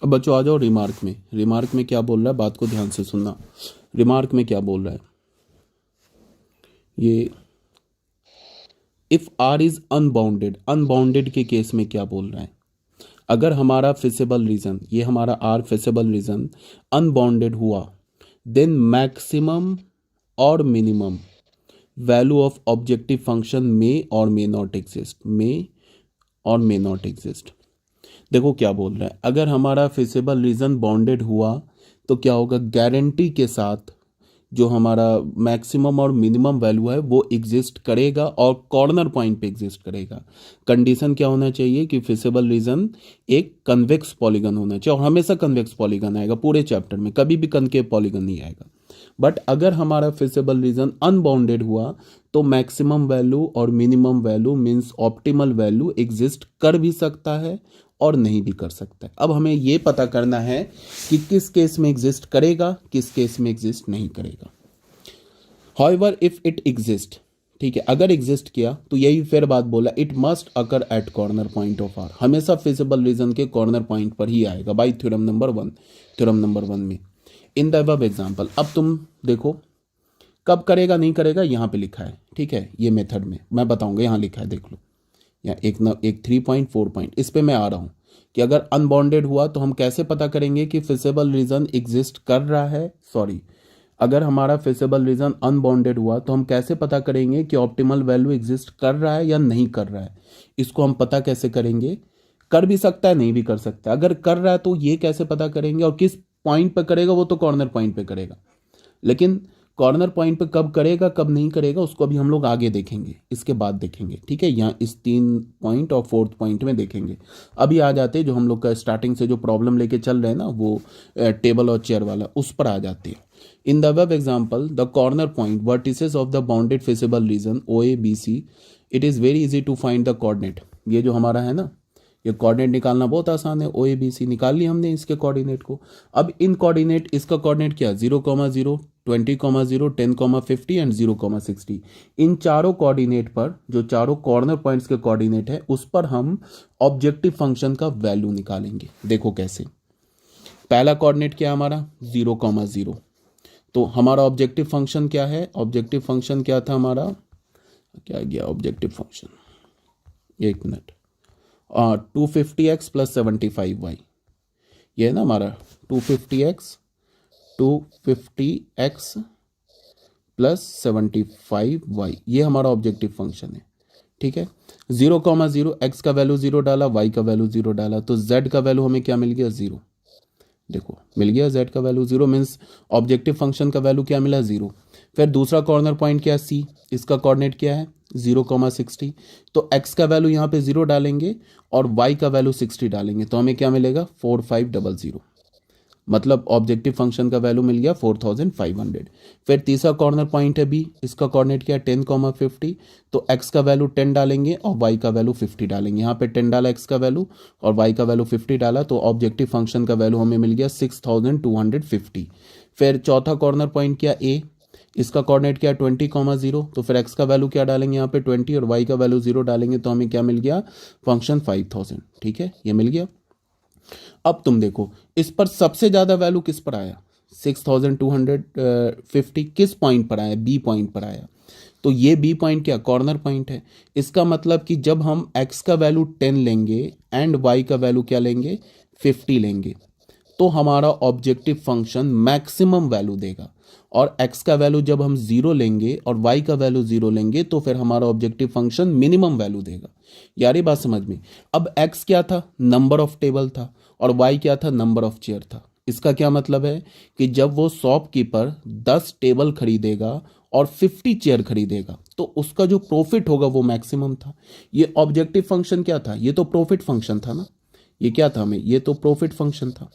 अब बच्चों आ जाओ रिमार्क में। रिमार्क में क्या बोल रहा है, बात को ध्यान से सुनना। रिमार्क में क्या बोल रहा है, ये if R is unbounded, unbounded के केस में क्या बोल रहा है, अगर हमारा फिसिबल रीजन, ये हमारा आर फिसिबल रीजन अनबाउंडेड हुआ, देन मैक्सिमम और minimum value of objective function may और मे नॉट एग्जिस्ट, मे और मे नॉट एग्जिस्ट। देखो क्या बोल रहा है, अगर हमारा फिसिबल रीजन बाउंडेड हुआ तो क्या होगा, गारंटी के साथ जो हमारा मैक्सिमम और मिनिमम वैल्यू है वो एग्जिस्ट करेगा और कॉर्नर पॉइंट पे एग्जिस्ट करेगा। कंडीशन क्या होना चाहिए कि फिसिबल रीजन एक कन्वेक्स पॉलीगन होना चाहिए, और हमेशा कन्वेक्स पॉलीगन आएगा पूरे चैप्टर में, कभी भी कनकेव पॉलीगन नहीं आएगा। बट अगर हमारा फिसिबल रीजन अनबाउंडेड हुआ तो मैक्सिमम वैल्यू और minimum value means optimal value exist कर भी सकता है और नहीं भी कर सकता है। अब हमें ये पता करना है कि किस केस में एग्जिस्ट करेगा, किस केस में एग्जिस्ट नहीं करेगा। हाउएवर इफ इट एग्जिस्ट, ठीक है, अगर एग्जिस्ट किया तो यही फिर बात बोला, it must occur at corner point of R, हमेशा फिजिबल रीजन के कॉर्नर पॉइंट पर ही आएगा by theorem number 1, theorem number 1 में। इन द अबव एग्जाम्पल, अब तुम देखो कब करेगा नहीं करेगा, यहाँ पे लिखा है, ठीक है, ये मेथड में मैं बताऊंगा, यहाँ लिखा है देख लो, या एक 3 पॉइंट 4 पॉइंट इस पे मैं आ रहा हूँ कि अगर अनबाउंडेड हुआ तो हम कैसे पता करेंगे कि फिजिबल रीजन एग्जिस्ट कर रहा है, सॉरी, अगर हमारा फिजिबल रीजन अनबाउंडेड हुआ तो हम कैसे पता करेंगे कि ऑप्टिमल वैल्यू एग्जिस्ट कर रहा है या नहीं कर रहा है। इसको हम पता कैसे करेंगे, कर भी सकता है नहीं भी कर सकता है, अगर कर रहा है तो ये कैसे पता करेंगे, और किस पॉइंट पे करेगा, वो तो कॉर्नर पॉइंट पे करेगा, लेकिन कॉर्नर पॉइंट पे कब करेगा कब नहीं करेगा उसको अभी हम लोग आगे देखेंगे, इसके बाद देखेंगे, ठीक है, यहाँ इस 3 पॉइंट और 4th पॉइंट में देखेंगे। अभी आ जाते हैं जो हम लोग का स्टार्टिंग से जो प्रॉब्लम लेके चल रहे हैं ना, वो टेबल और चेयर वाला, उस पर आ जाते हैं। In the above example, the corner point vertices of the bounded feasible region O A B C, it is very easy to find the coordinate. ये जो हमारा है ना, ये कोऑर्डिनेट निकालना बहुत आसान है, ओ ए बी सी निकाल ली हमने इसके कोऑर्डिनेट को। अब इन कोऑर्डिनेट, इसका कोऑर्डिनेट क्या, 0,0, 20,0, 10,50 एंड 0,60, इन चारों कोऑर्डिनेट पर, जो चारों कॉर्नर पॉइंट्स के कोऑर्डिनेट है, उस पर हम ऑब्जेक्टिव फंक्शन का वैल्यू निकालेंगे। देखो कैसे, पहला कोऑर्डिनेट क्या है हमारा, 0,0, तो हमारा ऑब्जेक्टिव फंक्शन क्या है, ऑब्जेक्टिव फंक्शन क्या था हमारा, क्या गया ऑब्जेक्टिव फंक्शन, एक मिनट, 250x प्लस 75y, ये है ना हमारा 250x प्लस 75y, ये हमारा ऑब्जेक्टिव फंक्शन है, ठीक है। 0,0, x का वैल्यू 0 डाला, y का वैल्यू 0 डाला, तो z का वैल्यू हमें क्या मिल गया, 0, देखो मिल गया z का वैल्यू 0, मीन्स ऑब्जेक्टिव फंक्शन का वैल्यू क्या मिला, 0। फिर दूसरा कॉर्नर पॉइंट क्या है, c, इसका कोऑर्डिनेट क्या है, 0,60, तो x का वैल्यू यहाँ पे 0 डालेंगे और y का वैल्यू 60 डालेंगे, तो हमें क्या मिलेगा, 4500, मतलब ऑब्जेक्टिव फंक्शन का वैल्यू मिल गया 4500। फिर तीसरा कॉर्नर पॉइंट है b, इसका कोऑर्डिनेट क्या है, 10,50, तो x का वैल्यू 10 डालेंगे और y का वैल्यू 50 डालेंगे, यहाँ पे 10 डाला x का वैल्यू और y का वैल्यू 50 डाला, तो ऑब्जेक्टिव फंक्शन का वैल्यू हमें मिल गया 6250। फिर चौथा कॉर्नर पॉइंट क्या, a, इसका कोऑर्डिनेट क्या है, 20,0, तो फिर x का वैल्यू क्या डालेंगे यहाँ पे 20 और y का वैल्यू 0 डालेंगे, तो हमें क्या मिल गया, फंक्शन 5000, ठीक है, ये मिल गया। अब तुम देखो इस पर सबसे ज्यादा वैल्यू किस पर आया, 6250 किस पॉइंट पर आया, बी पॉइंट पर आया, तो ये बी पॉइंट क्या, कॉर्नर पॉइंट है। इसका मतलब कि जब हम x का वैल्यू 10 लेंगे एंड y का वैल्यू क्या लेंगे, 50 लेंगे, तो हमारा ऑब्जेक्टिव फंक्शन मैक्सिमम वैल्यू देगा, और x का वैल्यू जब हम 0 लेंगे और y का वैल्यू 0 लेंगे तो फिर हमारा ऑब्जेक्टिव फंक्शन मिनिमम वैल्यू देगा। यार ये बात समझ में, अब x क्या था, नंबर ऑफ टेबल था, और y क्या था, नंबर ऑफ चेयर था। इसका क्या मतलब है कि जब वो शॉपकीपर 10 टेबल खरीदेगा और 50 चेयर खरीदेगा तो उसका जो प्रॉफिट होगा वो मैक्सिमम था। ये ऑब्जेक्टिव फंक्शन क्या था, ये तो प्रॉफिट फंक्शन था ना, ये क्या था हमें, ये तो प्रॉफिट फंक्शन था।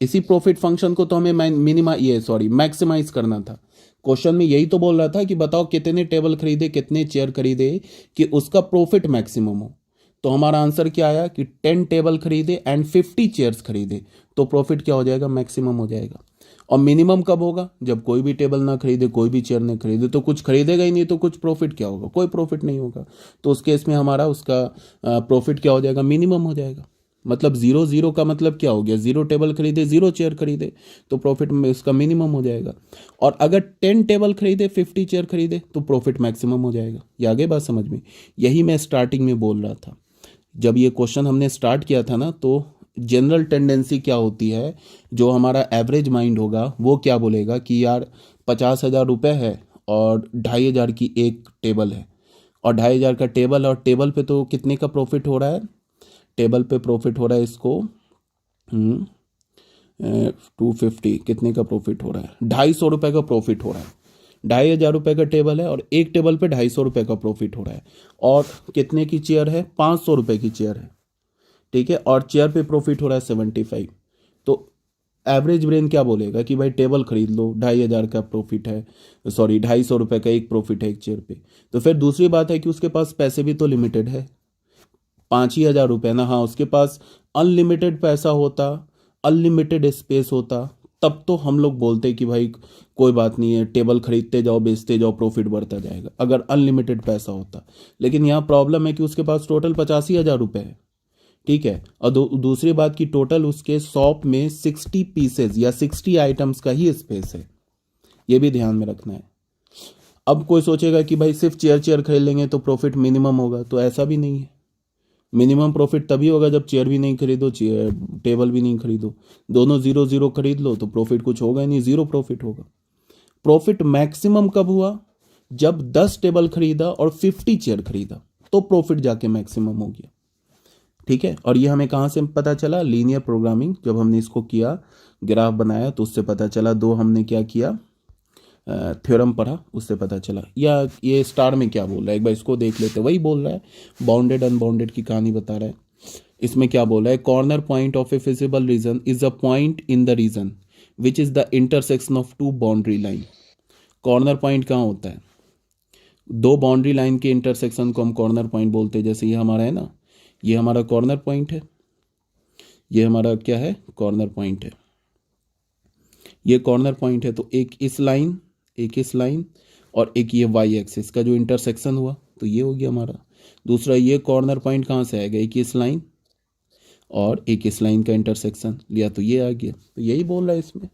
इसी प्रॉफिट फंक्शन को तो हमें मैक्सिमाइज करना था। क्वेश्चन में यही तो बोल रहा था कि बताओ कितने टेबल खरीदे, कितने चेयर खरीदे कि उसका प्रॉफिट मैक्सिमम हो। तो हमारा आंसर क्या आया कि 10 टेबल खरीदे एंड 50 चेयर्स खरीदे, तो प्रॉफिट क्या हो जाएगा, मैक्सिमम हो जाएगा। और मिनिमम कब होगा, जब कोई भी टेबल ना खरीदे, कोई भी चेयर नहीं खरीदे, तो कुछ खरीदेगा ही नहीं, तो कुछ प्रॉफिट क्या होगा, कोई प्रॉफिट नहीं होगा। तो उस केस में हमारा उसका प्रॉफिट क्या हो जाएगा, मिनिमम हो जाएगा। मतलब जीरो जीरो का मतलब क्या हो गया, जीरो टेबल खरीदे जीरो चेयर खरीदे तो प्रॉफिट में इसका मिनिमम हो जाएगा। और अगर 10 टेबल खरीदे 50 चेयर खरीदे तो प्रॉफिट मैक्सिमम हो जाएगा। ये आगे बात समझ में, यही मैं स्टार्टिंग में बोल रहा था। जब ये क्वेश्चन हमने स्टार्ट किया था ना, तो जनरल टेंडेंसी क्या होती है, जो हमारा एवरेज माइंड होगा वो क्या बोलेगा कि यार 50,000 रुपये है और 2,500 की एक टेबल है, और 2,500 का टेबल है, और टेबल पे तो कितने का प्रॉफिट हो रहा है, टेबल पे प्रॉफिट हो रहा है इसको 250, कितने का प्रॉफिट हो रहा है, 250 रुपये का प्रॉफिट हो रहा है। 2,500 रुपये का टेबल है और एक टेबल पे 250 रुपये का प्रॉफिट हो रहा है। और कितने की चेयर है, 500 रुपये की चेयर है, ठीक है, और चेयर पे प्रॉफिट हो रहा है 75। तो एवरेज ब्रेन क्या बोलेगा कि भाई टेबल खरीद लो, 2,500 का प्रॉफिट है, सॉरी 250 रुपये का एक प्रॉफिट है एक चेयर पे। तो फिर दूसरी बात है कि उसके पास पैसे भी तो लिमिटेड है, 5,000 रुपये ना। हाँ, उसके पास अनलिमिटेड पैसा होता, अनलिमिटेड स्पेस होता, तब तो हम लोग बोलते कि भाई कोई बात नहीं है, टेबल खरीदते जाओ बेचते जाओ प्रॉफिट बढ़ता जाएगा, अगर अनलिमिटेड पैसा होता। लेकिन यहाँ प्रॉब्लम है कि उसके पास टोटल 85,000 रुपये है, ठीक है। और दूसरी बात कि टोटल उसके शॉप में 60 पीसेज या 60 आइटम्स का ही स्पेस है, ये भी ध्यान में रखना है। अब कोई सोचेगा कि भाई सिर्फ चेयर चेयर खरीद लेंगे तो प्रॉफिट मिनिमम होगा, तो ऐसा भी नहीं है। मिनिमम प्रॉफिट तभी होगा जब चेयर भी नहीं खरीदो, चेयर टेबल भी नहीं खरीदो, दोनों जीरो जीरो खरीद लो तो प्रॉफिट कुछ होगा ही नहीं, जीरो प्रॉफिट होगा। प्रॉफिट मैक्सिमम कब हुआ, जब 10 टेबल खरीदा और 50 चेयर खरीदा, तो प्रॉफिट जाके मैक्सिमम हो गया, ठीक है। और ये हमें कहाँ से पता चला, लीनियर प्रोग्रामिंग जब हमने इसको किया, ग्राफ बनाया तो उससे पता चला। दो हमने क्या किया, थ्योरम पढ़ा, उससे पता चला। या ये स्टार में क्या बोल रहा है एक बार इसको देख लेते, वही बोल रहा है, बाउंडेड अनबाउंडेड की कहानी बता रहा है। इसमें क्या बोल रहा है, corner point of a feasible region is a point in the region which is the intersection of two boundary line. Corner point कहाँ होता है, दो बाउंड्री लाइन के इंटरसेक्शन को हम कॉर्नर पॉइंट बोलते हैं। जैसे ये हमारा है ना, ये हमारा कॉर्नर पॉइंट है, ये हमारा क्या है, कॉर्नर पॉइंट है, ये कॉर्नर पॉइंट है। तो एक इस लाइन, एक इस लाइन, और एक ये वाई एक्सिस का जो इंटरसेक्शन हुआ, तो ये हो गया हमारा। दूसरा ये कॉर्नर पॉइंट कहाँ से आएगा, एक इस लाइन और एक इस लाइन का इंटरसेक्शन लिया तो ये आ गया। तो यही बोल रहा है इसमें,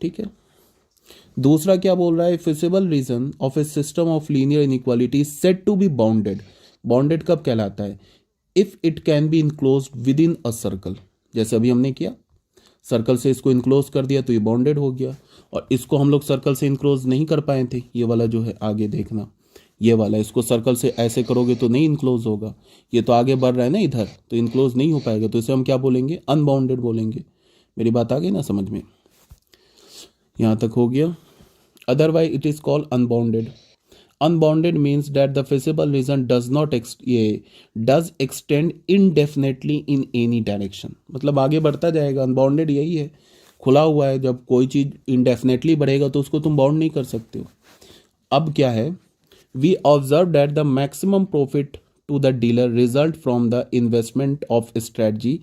ठीक है। दूसरा क्या बोल रहा है, feasible region of a system of linear inequality said to be bounded. Bounded कब कहलाता है, if it can be enclosed within a circle. जैसे अभी हमने किया, सर्कल से इसको इनक्लोज कर दिया तो ये बाउंडेड हो गया। और इसको हम लोग सर्कल से इनक्लोज नहीं कर पाए थे, ये वाला जो है आगे देखना, ये वाला, इसको सर्कल से ऐसे करोगे तो नहीं इनक्लोज होगा, ये तो आगे बढ़ रहा है ना इधर, तो इनक्लोज नहीं हो पाएगा, तो इसे हम क्या बोलेंगे, अनबाउंडेड बोलेंगे। मेरी बात आ गई ना समझ में, यहाँ तक हो गया। Otherwise it is called unbounded. Unbounded means that the feasible reason does extend indefinitely in any direction, मतलब आगे बढ़ता जाएगा। अनबाउंडेड यही है, खुला हुआ है, जब कोई चीज़ इनडेफिनेटली बढ़ेगा तो उसको तुम बाउंड नहीं कर सकते हो। अब क्या है, we observe that the maximum profit to the dealer result from the investment of strategy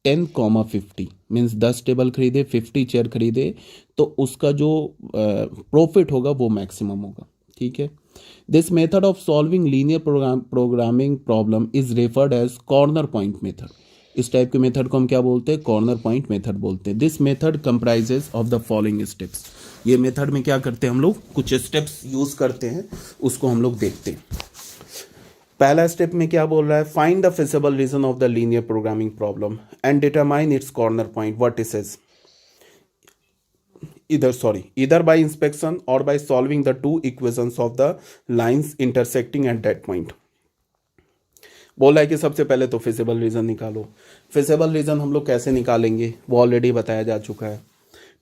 10,50 means 10 table खरीदे 50 चेयर खरीदे, तो उसका जो प्रॉफिट होगा वो मैक्सिमम होगा, ठीक है। This method of solving linear programming problem is referred as corner point method. इस टाइप के मेथड को हम क्या बोलते हैं, कॉर्नर पॉइंट मेथड बोलते हैं। This method comprises of the following steps. ये मेथड में क्या करते हैं हम लोग, कुछ स्टेप्स यूज करते हैं, उसको हम लोग देखते हैं। पहला स्टेप में क्या बोल रहा है, find the feasible region of the linear programming problem and determine its corner point. What it says, either by inspection or by solving the two equations of the lines intersecting at that point। बोला है कि सबसे पहले तो feasible region निकालो। Feasible region हम लोग कैसे निकालेंगे वो ऑलरेडी बताया जा चुका है,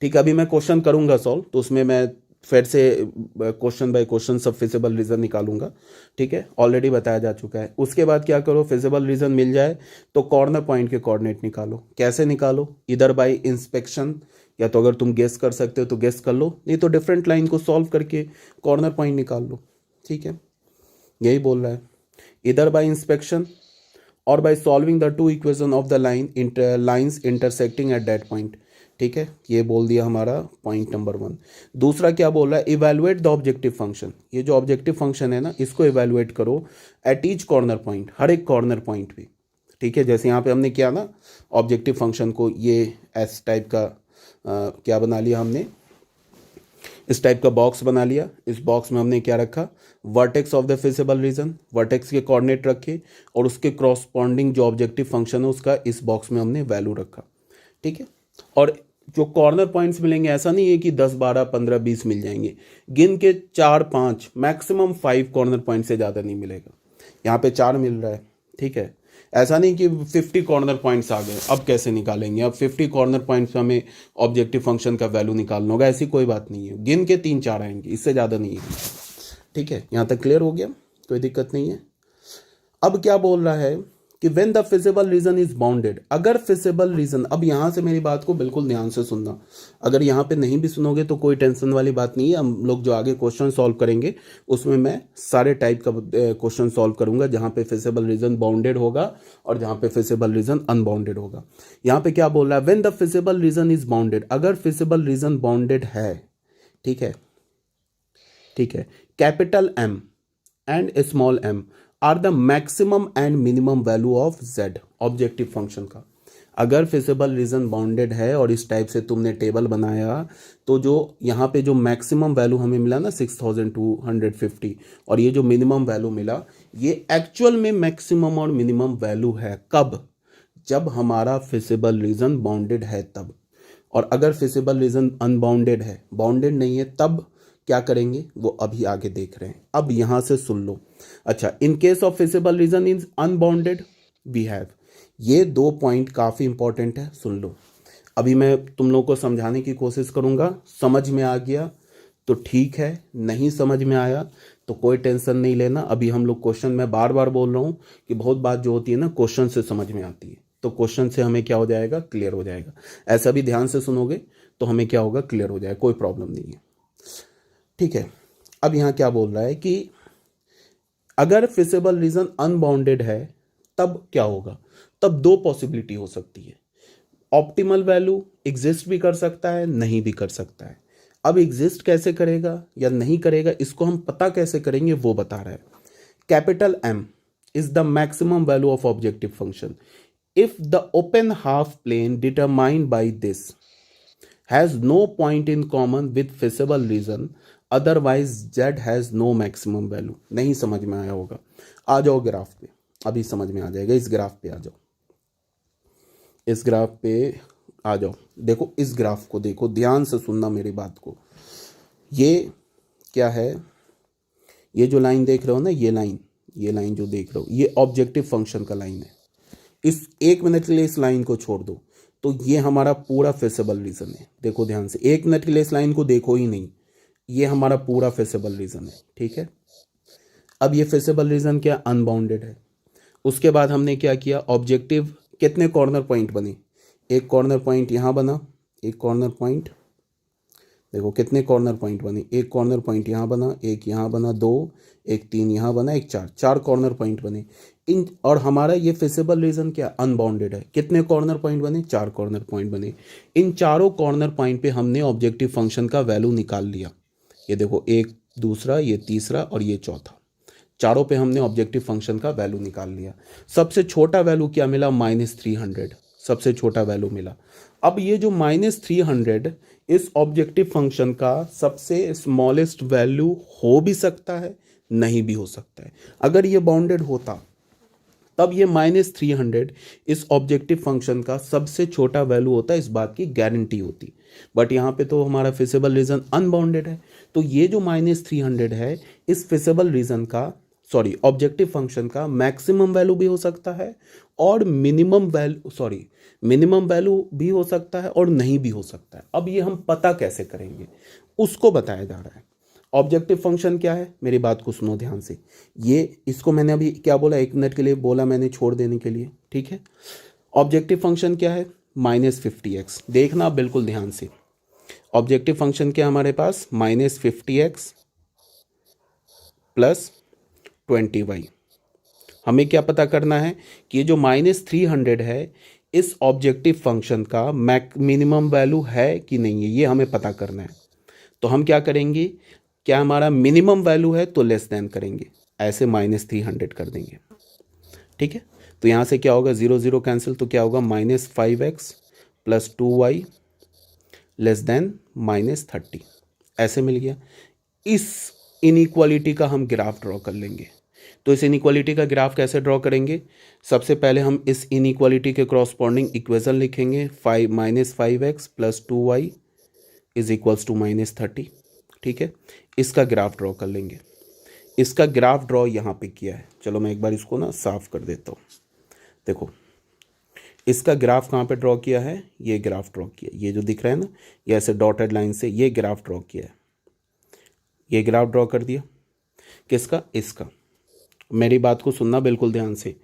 ठीक है। अभी मैं क्वेश्चन करूंगा सॉल्व, तो उसमें मैं फिर से क्वेश्चन बाय क्वेश्चन सब फिजिबल रीजन निकालूंगा, ठीक है, ऑलरेडी बताया जा चुका है। उसके बाद क्या करो, फिजिबल रीजन मिल जाए तो कॉर्नर पॉइंट के कोऑर्डिनेट निकालो। कैसे निकालो, इधर बाय इंस्पेक्शन, या तो अगर तुम गेस कर सकते हो तो गेस कर लो, नहीं तो डिफरेंट लाइन को सॉल्व करके कॉर्नर पॉइंट निकाल लो, ठीक है। यही बोल रहा है, इधर बाय इंस्पेक्शन और by solving the two equation of the lines intersecting at that point, ठीक है। ये बोल दिया हमारा पॉइंट नंबर 1। दूसरा क्या बोल रहा है, इवेलुएट द ऑब्जेक्टिव फंक्शन। ये जो ऑब्जेक्टिव फंक्शन है ना, इसको इवेलुएट करो एट ईच कॉर्नर पॉइंट, हर एक कॉर्नर पॉइंट पे, ठीक है, जैसे यहाँ पे हमने किया ना, ऑब्जेक्टिव फंक्शन को ये एस टाइप का क्या बना लिया हमने, इस टाइप का बॉक्स बना लिया। इस बॉक्स में हमने क्या रखा, vertex of the feasible reason, vertex के कोऑर्डिनेट रखे और उसके क्रॉसपॉन्डिंग जो ऑब्जेक्टिव फंक्शन है उसका इस बॉक्स में हमने वैल्यू रखा। ठीक है, और जो कॉर्नर पॉइंट्स मिलेंगे ऐसा नहीं है कि 10 12 15 20 मिल जाएंगे, गिन के 4 5 मैक्सिमम 5 कॉर्नर पॉइंट से ज़्यादा नहीं मिलेगा। यहाँ पे 4 मिल रहा है। ठीक है, ऐसा नहीं कि 50 कॉर्नर पॉइंट्स आ गए, अब कैसे निकालेंगे, अब 50 कॉर्नर पॉइंट्स में हमें ऑब्जेक्टिव फंक्शन का वैल्यू निकालना होगा, ऐसी कोई बात नहीं है, गिन के 3 4 आएंगे, इससे ज़्यादा नहीं है। ठीक है, यहाँ तक क्लियर हो गया, कोई दिक्कत नहीं है। अब क्या बोल रहा है कि when the feasible region is bounded, अगर फिजिबल रीजन, अब यहां से मेरी बात को बिल्कुल ध्यान से सुनना, अगर यहां पे नहीं भी सुनोगे तो कोई टेंशन वाली बात नहीं है। हम लोग जो आगे क्वेश्चन सॉल्व करेंगे उसमें मैं सारे टाइप का क्वेश्चन सॉल्व करूंगा जहां पे फिजिबल रीजन बाउंडेड होगा और जहां पे फिजिबल रीजन अनबाउंडेड होगा। यहां पे क्या बोल रहा है, when the feasible region is bounded, अगर फिजिबल रीजन बाउंडेड है, ठीक है, ठीक है, capital M and small m are the maximum and minimum value of Z, objective function का। अगर फिजिबल रीजन बाउंडेड है और इस टाइप से तुमने टेबल बनाया तो जो यहाँ पे जो मैक्सिमम वैल्यू हमें मिला ना 6250 और ये जो मिनिमम वैल्यू मिला, ये एक्चुअल में मैक्सिमम और मिनिमम वैल्यू है। कब? जब हमारा फिजिबल रीजन बाउंडेड है तब। और अगर फिजिबल रीजन अनबाउंडेड है, बाउंडेड नहीं है, तब क्या करेंगे वो अभी आगे देख रहे हैं। अब यहां से सुन लो। अच्छा, in case of feasible region is unbounded we have, ये 2 पॉइंट काफी इंपॉर्टेंट है, सुन लो। अभी मैं तुम लोगों को समझाने की कोशिश करूंगा, समझ में आ गया तो ठीक है, नहीं समझ में आया तो कोई टेंशन नहीं लेना। अभी हम लोग क्वेश्चन, में बार बार बोल रहा हूं कि बहुत बात जो होती है ना क्वेश्चन से समझ में आती है, तो क्वेश्चन से हमें क्या हो जाएगा, क्लियर हो जाएगा। ऐसा भी ध्यान से सुनोगे तो हमें क्या होगा, क्लियर हो जाएगा, कोई प्रॉब्लम नहीं है। ठीक है, अब यहां क्या बोल रहा है कि अगर फिजिबल रीजन अनबाउंडेड है तब क्या होगा, तब 2 पॉसिबिलिटी हो सकती है। ऑप्टिमल वैल्यू एग्जिस्ट भी कर सकता है, नहीं भी कर सकता है। अब एग्जिस्ट कैसे करेगा या नहीं करेगा, इसको हम पता कैसे करेंगे वो बता रहा है। Capital M is the maximum value of objective function if the open half plane determined by this has no point in common with feasible region, otherwise Z has no maximum value. नहीं समझ में आया होगा, आ जाओ graph पे, अभी समझ में आ जाएगा। इस ग्राफ पे आ जाओ, इस ग्राफ पे आ जाओ। देखो इस ग्राफ को देखो, ध्यान से सुनना मेरी बात को। ये क्या है, ये जो लाइन देख रहे हो ना, ये लाइन जो देख रहे हो, ये ऑब्जेक्टिव फंक्शन का लाइन है। इस 1 मिनट के लिए इस लाइन को छोड़ दो तो ये हमारा पूरा फिजिबल रीजन है। देखो ध्यान से, 1 मिनट के लिए इस लाइन को देखो ही नहीं, ये हमारा पूरा फिजिबल रीजन है। ठीक है, अब ये फिजिबल रीजन क्या, अनबाउंडेड है। उसके बाद हमने क्या किया, ऑब्जेक्टिव, कितने कॉर्नर पॉइंट बने, एक कॉर्नर पॉइंट यहां बना, एक कॉर्नर पॉइंट, देखो कितने कॉर्नर पॉइंट बने, एक कॉर्नर पॉइंट यहां बना, एक यहां बना, 2, एक 3 यहां बना, एक 4, 4 कॉर्नर पॉइंट बने इन। और हमारा ये फिजिबल रीजन क्या, अनबाउंडेड है। कितने कॉर्नर पॉइंट बने, 4 कॉर्नर पॉइंट बने। इन चारों कॉर्नर पॉइंट पे हमने ऑब्जेक्टिव फंक्शन का वैल्यू निकाल लिया। ये देखो, एक, दूसरा, ये तीसरा और ये चौथा, चारों पे हमने ऑब्जेक्टिव फंक्शन का वैल्यू निकाल लिया। सबसे छोटा वैल्यू क्या मिला, -300, सबसे छोटा वैल्यू मिला। अब ये जो -300 इस ऑब्जेक्टिव फंक्शन का सबसे स्मॉलेस्ट वैल्यू हो भी सकता है, नहीं भी हो सकता है। अगर ये बाउंडेड होता तब ये -300 इस ऑब्जेक्टिव फंक्शन का सबसे छोटा वैल्यू होता, इस बात की गारंटी होती। बट यहाँ पे तो हमारा फिजिबल रीजन अनबाउंडेड है, तो ये जो -300 है इस फिजिबल रीजन का, सॉरी, ऑब्जेक्टिव फंक्शन का मैक्सिमम वैल्यू भी हो सकता है और मिनिमम वैल्यू भी हो सकता है और नहीं भी हो सकता है। अब ये हम पता कैसे करेंगे उसको बताया जा रहा है। ऑब्जेक्टिव फंक्शन क्या है, मेरी बात को सुनो ध्यान से। ये इसको मैंने अभी क्या बोला, 1 मिनट के लिए बोला मैंने छोड़ देने के लिए। ठीक है, ऑब्जेक्टिव फंक्शन क्या है, -50x। देखना बिल्कुल ध्यान से, ऑब्जेक्टिव फंक्शन क्या हमारे पास, -50x + 20y। हमें क्या पता करना है कि ये जो -300 है इस ऑब्जेक्टिव फंक्शन का मिनिमम वैल्यू है कि नहीं है, ये हमें पता करना है। तो हम क्या करेंगे, क्या हमारा मिनिमम वैल्यू है तो लेस देन करेंगे, ऐसे -300 कर देंगे। ठीक है, तो यहाँ से क्या होगा, 0 0 कैंसिल, तो क्या होगा -5x + 2y <= -30, ऐसे मिल गया। इस इनइक्वालिटी का हम ग्राफ ड्रॉ कर लेंगे। तो इस इनइक्वालिटी का ग्राफ कैसे ड्रॉ करेंगे, सबसे पहले हम इस इनइक्वालिटी के कॉरस्पॉन्डिंग इक्वेशन लिखेंगे, -5x + 2y = -30, ठीक है। इसका ग्राफ ड्रॉ कर लेंगे। इसका ग्राफ ड्रॉ यहाँ पे किया है, चलो मैं एक बार इसको ना साफ कर देता हूँ। देखो इसका ग्राफ कहाँ पे ड्रॉ किया है, ये ग्राफ ड्रॉ किया, ये जो दिख रहा है ना, ये ऐसे डॉटेड लाइन से ये ग्राफ ड्रॉ किया है, ये ग्राफ ड्रॉ कर दिया। किसका, इसका। मेरी बात को सुनना बिल्कुल ध्यान से,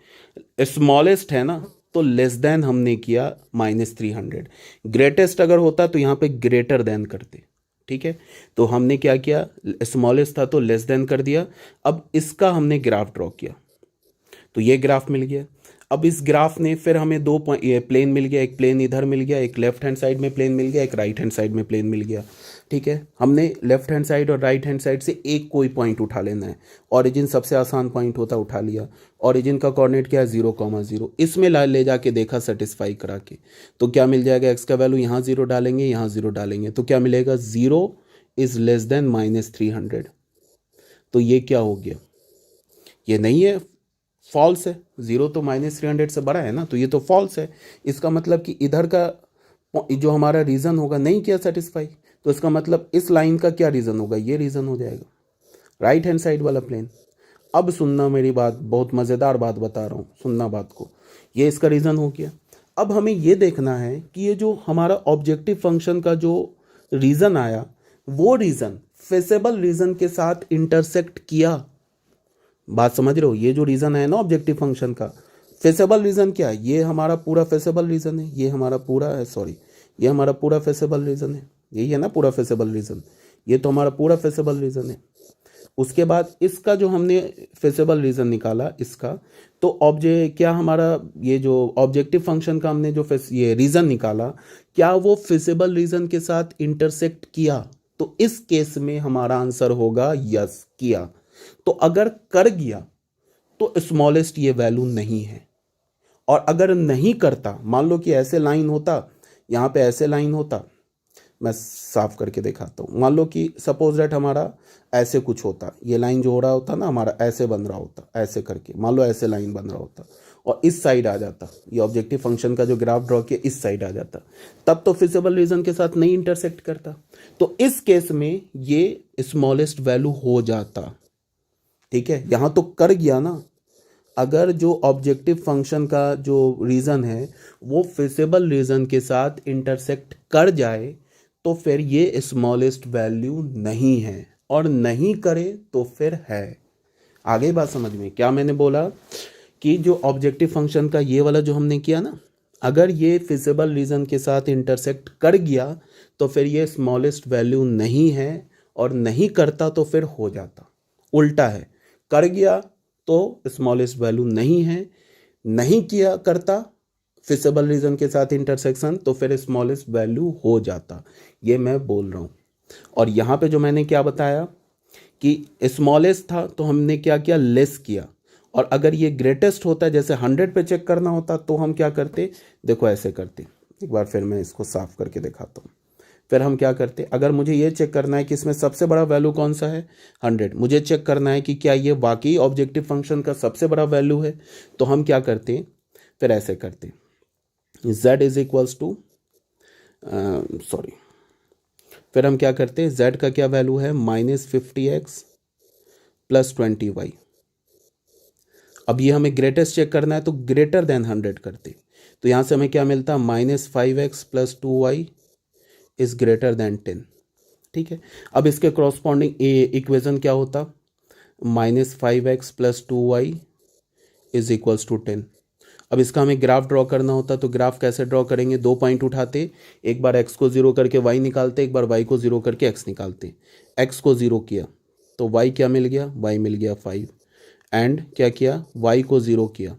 स्मॉलेस्ट है ना तो लेस देन हमने किया -300, ग्रेटेस्ट अगर होता तो यहाँ पे ग्रेटर देन करते, ठीक है। तो हमने क्या किया, स्मॉलेस्ट था तो लेस देन कर दिया। अब इसका हमने ग्राफ ड्रॉ किया तो ये ग्राफ मिल गया। अब इस ग्राफ ने फिर हमें दो प्लेन मिल गया, एक प्लेन इधर मिल गया, एक लेफ्ट हैंड साइड में प्लेन मिल गया, एक राइट हैंड साइड में प्लेन मिल गया, ठीक है। हमने लेफ्ट हैंड साइड और राइट हैंड साइड से एक कोई पॉइंट उठा लेना है। ओरिजिन सबसे आसान पॉइंट होता, उठा लिया। ओरिजिन का कोऑर्डिनेट क्या है, 0,0, इसमें ले जाके देखा सेटिस्फाई करा के, तो क्या मिल जाएगा, एक्स का वैल्यू यहाँ 0 डालेंगे, यहाँ 0 डालेंगे, तो क्या मिलेगा, 0 = -300। तो ये क्या हो गया, ये नहीं है, फॉल्स है। 0 तो -300 से बड़ा है ना, तो ये तो फॉल्स है। इसका मतलब कि इधर का जो हमारा रीज़न होगा नहीं किया सेटिस्फाई, तो इसका मतलब इस लाइन का क्या रीज़न होगा, ये रीज़न हो जाएगा, राइट हैंड साइड वाला प्लेन। अब सुनना मेरी बात, बहुत मज़ेदार बात बता रहा हूँ, सुनना बात को। ये इसका रीज़न हो गया। अब हमें ये देखना है कि ये जो हमारा ऑब्जेक्टिव फंक्शन का जो रीज़न आया, वो रीज़न फेसेबल रीज़न के साथ इंटरसेक्ट किया। बात समझ रहे हो, ये जो रीज़न है ना ऑब्जेक्टिव फंक्शन का, फेसेबल रीज़न क्या है, ये हमारा पूरा फेसेबल रीज़न है, ये हमारा पूरा है, सॉरी ये हमारा पूरा फेसेबल रीज़न है, यही है ना पूरा फेसेबल रीज़न, ये तो हमारा पूरा फेसेबल रीज़न है। उसके बाद इसका जो हमने फेसेबल रीज़न निकाला इसका, तो क्या हमारा ये जो ऑब्जेक्टिव फंक्शन का हमने जो ये रीज़न निकाला, क्या वो फेसेबल रीज़न के साथ इंटरसेक्ट किया, तो इस केस में हमारा आंसर होगा यस, किया। तो अगर कर गया तो स्मॉलेस्ट ये वैल्यू नहीं है, और अगर नहीं करता, मान लो कि ऐसे लाइन होता, यहाँ पे ऐसे लाइन होता, मैं साफ करके दिखाता हूँ। मान लो कि सपोज दैट हमारा ऐसे कुछ होता, ये लाइन जो हो रहा होता ना हमारा, ऐसे बन रहा होता, ऐसे करके मान लो ऐसे लाइन बन रहा होता, और इस साइड आ जाता, ये ऑब्जेक्टिव फंक्शन का जो ग्राफ ड्रॉ किया इस साइड आ जाता, तब तो फिजिबल रीजन के साथ नहीं इंटरसेक्ट करता। तो इस केस में ये स्मॉलेस्ट वैल्यू हो जाता, ठीक है। यहाँ तो कर गया ना, अगर जो ऑब्जेक्टिव फंक्शन का जो रीज़न है वो फिजिबल रीज़न के साथ इंटरसेक्ट कर जाए तो फिर ये स्मॉलेस्ट वैल्यू नहीं है, और नहीं करे तो फिर है। आगे बात समझ में, क्या मैंने बोला कि जो ऑब्जेक्टिव फंक्शन का ये वाला जो हमने किया ना, अगर ये फिजिबल रीज़न के साथ इंटरसेक्ट कर गया तो फिर ये स्मॉलेस्ट वैल्यू नहीं है, और नहीं करता तो फिर हो जाता। उल्टा है, कर गया तो स्मॉलेस्ट वैल्यू नहीं है, नहीं किया करता फिजिबल रीजन के साथ इंटरसेक्शन तो फिर स्मॉलेस्ट वैल्यू हो जाता। ये मैं बोल रहा हूँ। और यहाँ पे जो मैंने क्या बताया कि स्मॉलेस्ट था तो हमने क्या किया, लेस किया। और अगर ये ग्रेटेस्ट होता है, जैसे 100 पे चेक करना होता, तो हम क्या करते, देखो ऐसे करते। एक बार फिर मैं इसको साफ करके दिखाता हूँ। फिर हम क्या करते, अगर मुझे ये चेक करना है कि इसमें सबसे बड़ा वैल्यू कौन सा है, 100, मुझे चेक करना है कि क्या ये वाकई ऑब्जेक्टिव फंक्शन का सबसे बड़ा वैल्यू है, तो हम क्या करते, फिर ऐसे करते, z = सॉरी, फिर हम क्या करते, z का क्या वैल्यू है, -50x + 20y। अब ये हमें ग्रेटेस्ट चेक करना है तो ग्रेटर देन 100 करते, तो यहाँ से हमें क्या मिलता, -5x + 2y > 10, ठीक है। अब इसके कॉरस्पॉन्डिंग इक्वेशन क्या होता, -5x + 2y = 10। अब इसका हमें ग्राफ ड्रॉ करना होता, तो ग्राफ कैसे ड्रॉ करेंगे, दो पॉइंट उठाते, एक बार x को 0 करके y निकालते, एक बार y को 0 करके x निकालते। x को 0 किया तो y क्या मिल गया, y मिल गया 5, एंड क्या किया, y को 0 किया,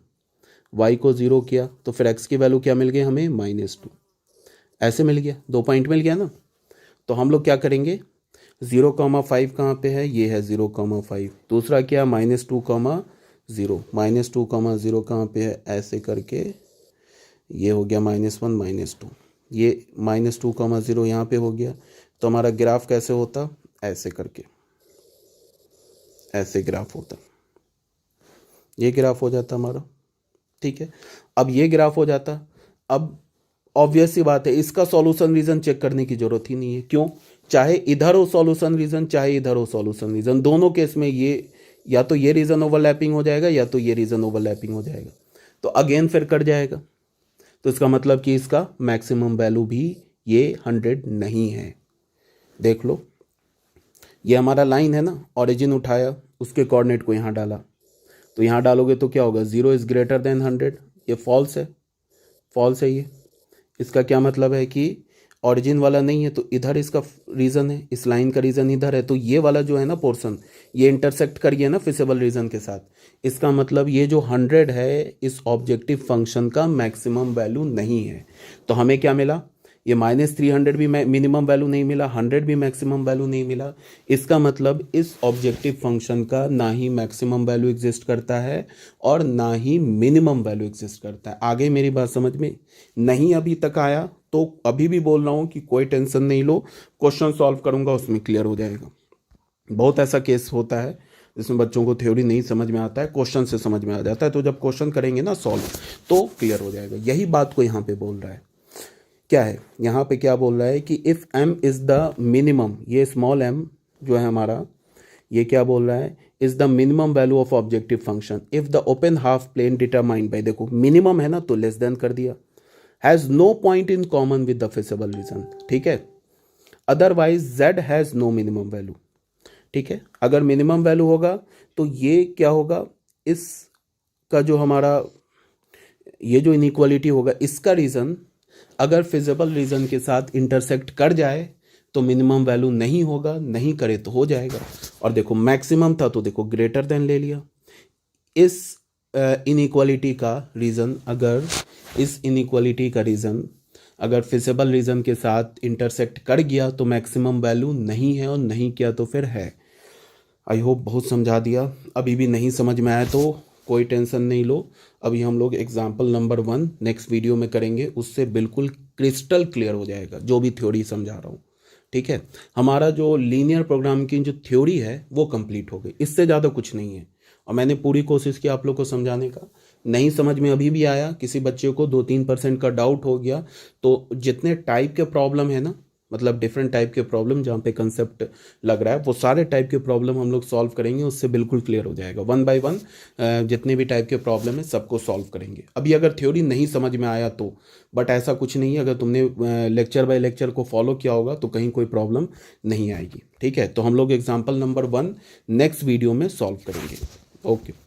y को 0 किया तो फिर x की वैल्यू क्या मिल गई हमें, -2, ऐसे मिल गया, दो पॉइंट मिल गया ना। तो हम लोग क्या करेंगे, 0,5 कहाँ पे है, ये है 0,5, दूसरा क्या, -2, 0, -2, 0 कहाँ पे है, ऐसे करके ये हो गया -1 -2, ये -2, 0 यहाँ पे हो गया। तो हमारा ग्राफ कैसे होता, ऐसे करके, ऐसे ग्राफ होता, ये ग्राफ हो जाता हमारा। ठीक है, अब ये ग्राफ हो जाता। अब ऑब्वियस सी बात है, इसका सॉल्यूशन रीजन चेक करने की जरूरत ही नहीं है। क्यों, चाहे इधर हो सॉल्यूशन रीजन, चाहे इधर हो सॉल्यूशन रीजन, दोनों केस में ये या तो ये रीजन ओवरलैपिंग हो जाएगा या तो ये रीजन ओवरलैपिंग हो जाएगा। तो अगेन फिर कट जाएगा। तो इसका मतलब कि इसका मैक्सिमम वैल्यू भी ये 100 नहीं है। देख लो, ये हमारा लाइन है ना, ओरिजिन उठाया, उसके कोऑर्डिनेट को यहाँ डाला, तो यहाँ डालोगे तो क्या होगा, 0 इज ग्रेटर देन 100, ये फॉल्स है, फॉल्स है ये। इसका क्या मतलब है कि ओरिजिन वाला नहीं है, तो इधर इसका रीजन है, इस लाइन का रीजन इधर है, तो ये वाला जो है ना पोर्शन, ये इंटरसेक्ट कर गया ना फिजिबल रीजन के साथ। इसका मतलब ये जो 100 है इस ऑब्जेक्टिव फंक्शन का मैक्सिमम वैल्यू नहीं है। तो हमें क्या मिला, ये -300 भी मिनिमम वैल्यू नहीं मिला, 100 भी मैक्सिमम वैल्यू नहीं मिला। इसका मतलब इस ऑब्जेक्टिव फंक्शन का ना ही मैक्सिमम वैल्यू एग्जिस्ट करता है और ना ही मिनिमम वैल्यू एग्जिस्ट करता है। आगे मेरी बात समझ में नहीं अभी तक आया तो अभी भी बोल रहा हूँ कि कोई टेंशन नहीं लो, क्वेश्चन सॉल्व करूँगा उसमें क्लियर हो जाएगा। बहुत ऐसा केस होता है जिसमें बच्चों को थ्योरी नहीं समझ में आता है, क्वेश्चन से समझ में आ जाता है, तो जब क्वेश्चन करेंगे ना सॉल्व तो क्लियर हो जाएगा। यही बात को यहाँ पे बोल रहा है। क्या है यहाँ पे, क्या बोल रहा है कि if m is the minimum, ये स्मॉल m जो है हमारा, ये क्या बोल रहा है, is the minimum value of objective function if the open half plane determined by, देखो मिनिमम है ना तो लेस देन कर दिया, has no point in common with the feasible region. ठीक है, otherwise z has no minimum value. ठीक है, अगर मिनिमम वैल्यू होगा तो ये क्या होगा, इसका जो हमारा ये जो इनइक्वालिटी होगा, इसका रीज़न अगर फिजिबल रीजन के साथ इंटरसेक्ट कर जाए तो मिनिमम वैल्यू नहीं होगा, नहीं करे तो हो जाएगा। और देखो मैक्सिमम था तो देखो ग्रेटर देन ले लिया। इस इनइक्वालिटी का रीज़न, अगर इस इनइक्वालिटी का रीज़न अगर फिजिबल रीजन के साथ इंटरसेक्ट कर गया तो मैक्सिमम वैल्यू नहीं है, और नहीं किया तो फिर है। आई होप बहुत समझा दिया। अभी भी नहीं समझ में आया तो कोई टेंशन नहीं लो, अभी हम लोग एग्जाम्पल नंबर 1 नेक्स्ट वीडियो में करेंगे, उससे बिल्कुल क्रिस्टल क्लियर हो जाएगा जो भी थ्योरी समझा रहा हूँ। ठीक है, हमारा जो लीनियर प्रोग्राम की जो थ्योरी है वो कंप्लीट हो गई, इससे ज़्यादा कुछ नहीं है। और मैंने पूरी कोशिश की आप लोग को समझाने का। नहीं समझ में अभी भी आया, किसी बच्चे को 2-3% का डाउट हो गया, तो जितने टाइप के प्रॉब्लम है ना, मतलब डिफरेंट टाइप के प्रॉब्लम जहाँ पे कंसेप्ट लग रहा है, वो सारे टाइप के प्रॉब्लम हम लोग सॉल्व करेंगे, उससे बिल्कुल क्लियर हो जाएगा। 1 बाय 1 जितने भी टाइप के प्रॉब्लम है सबको सॉल्व करेंगे। अभी अगर थ्योरी नहीं समझ में आया तो, बट ऐसा कुछ नहीं है, अगर तुमने लेक्चर बाय लेक्चर को फॉलो किया होगा तो कहीं कोई प्रॉब्लम नहीं आएगी। ठीक है, तो हम लोग एग्जाम्पल नंबर 1 नेक्स्ट वीडियो में सॉल्व करेंगे। ओके।